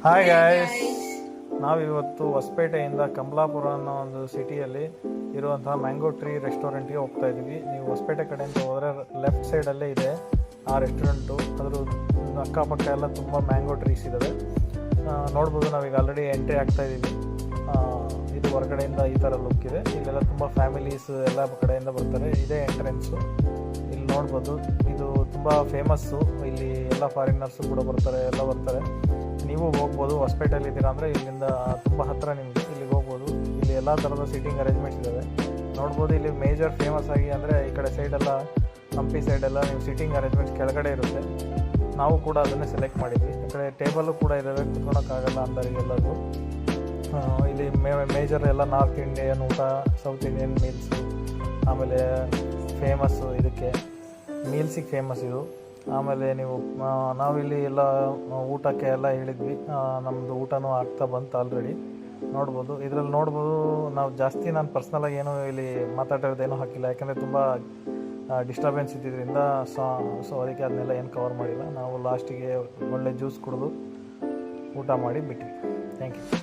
Hi guys, ನಾವಿವತ್ತು ಹೊಸಪೇಟೆಯಿಂದ ಕಮಲಾಪುರ ಅನ್ನೋ ಒಂದು ಸಿಟಿಯಲ್ಲಿ ಇರುವಂತಹ ಮ್ಯಾಂಗೋ ಟ್ರೀ ರೆಸ್ಟೋರೆಂಟ್ಗೆ ಹೋಗ್ತಾ ಇದ್ದೀವಿ. ನೀವು ಹೊಸಪೇಟೆ ಕಡೆಯಿಂದ ಹೋದರೆ ಲೆಫ್ಟ್ ಸೈಡಲ್ಲೇ ಇದೆ ಆ ರೆಸ್ಟೋರೆಂಟು. ಅದ್ರ ಅಕ್ಕಪಕ್ಕ ಎಲ್ಲ ತುಂಬ ಮ್ಯಾಂಗೋ ಟ್ರೀಸ್ ಇದ್ದಾವೆ. ನೋಡ್ಬೋದು, ನಾವೀಗ ಆಲ್ರೆಡಿ ಎಂಟ್ರಿ ಆಗ್ತಾ ಇದ್ದೀವಿ. ಇದು ಹೊರಗಡೆಯಿಂದ ಈ ಥರ ಲುಕ್ ಇದೆ. ಇಲ್ಲೆಲ್ಲ ತುಂಬ ಫ್ಯಾಮಿಲೀಸ್ ಎಲ್ಲ ಕಡೆಯಿಂದ ಬರ್ತಾರೆ. ಇದೇ ಎಂಟ್ರೆನ್ಸು. ಇಲ್ಲಿ ನೋಡ್ಬೋದು, ಇದು ತುಂಬ ಫೇಮಸ್ಸು. ಇಲ್ಲಿ ಎಲ್ಲ ಫಾರಿನರ್ಸು ಕೂಡ ಬರ್ತಾರೆ, ಎಲ್ಲ ಬರ್ತಾರೆ. ನೀವು ಹೋಗ್ಬೋದು. ಹೊಸಪೇಟೆಯಲ್ಲಿ ಇದ್ದೀರಾ ಅಂದರೆ ಇಲ್ಲಿಂದ ತುಂಬ ಹತ್ತಿರ ನಿಮಗೆ, ಇಲ್ಲಿಗೆ ಹೋಗ್ಬೋದು. ಇಲ್ಲಿ ಎಲ್ಲ ಥರದ ಸೀಟಿಂಗ್ ಅರೇಂಜ್ಮೆಂಟ್ಸ್ ಇದ್ದಾವೆ. ನೋಡ್ಬೋದು, ಇಲ್ಲಿ ಮೇಜರ್ ಫೇಮಸ್ ಆಗಿ ಅಂದರೆ ಈ ಕಡೆ ಸೈಡೆಲ್ಲ ಹಂಪಿ ಸೈಡೆಲ್ಲ ನೀವು ಸೀಟಿಂಗ್ ಅರೇಂಜ್ಮೆಂಟ್ಸ್ ಕೆಳಗಡೆ ಇರುತ್ತೆ. ನಾವು ಕೂಡ ಅದನ್ನೇ ಸೆಲೆಕ್ಟ್ ಮಾಡಿದ್ವಿ. ಈ ಕಡೆ ಟೇಬಲ್ಲು ಕೂಡ ಇದ್ದಾವೆ, ಕುತ್ಕೊಳಕ್ಕಾಗಲ್ಲ ಅಂದರಿಗೆಲ್ಲರಿಗೂ. ಇಲ್ಲಿ ಮೇಜರ್ ಎಲ್ಲ ನಾರ್ತ್ ಇಂಡಿಯನ್ ಊಟ, ಸೌತ್ ಇಂಡಿಯನ್ ಮೀಲ್ಸು, ಆಮೇಲೆ ಫೇಮಸ್ಸು ಇದಕ್ಕೆ ಮೀಲ್ಸಿಗೆ ಫೇಮಸ್ ಇದು. ಆಮೇಲೆ ನಾವಿಲ್ಲಿ ಎಲ್ಲ ಊಟಕ್ಕೆ ಎಲ್ಲ ಹೇಳಿದ್ವಿ. ನಮ್ಮದು ಊಟನೂ ಆಗ್ತಾ ಬಂತು ಆಲ್ರೆಡಿ. ನೋಡ್ಬೋದು, ಇದರಲ್ಲಿ ನೋಡ್ಬೋದು. ನಾನು ಪರ್ಸ್ನಲಾಗಿ ಏನೂ ಇಲ್ಲಿ ಮಾತಾಡಿರೋದೇನೂ ಹಾಕಿಲ್ಲ, ಯಾಕಂದರೆ ತುಂಬ ಡಿಸ್ಟರ್ಬೆನ್ಸ್ ಇದ್ದಿದ್ದರಿಂದ. ಸೊ ಅದಕ್ಕೆ ಅದನ್ನೆಲ್ಲ ಏನು ಕವರ್ ಮಾಡಿಲ್ಲ. ನಾವು ಲಾಸ್ಟಿಗೆ ಒಳ್ಳೆ ಜ್ಯೂಸ್ ಕುಡಿದು ಊಟ ಮಾಡಿ ಬಿಟ್ವಿ. Thank you.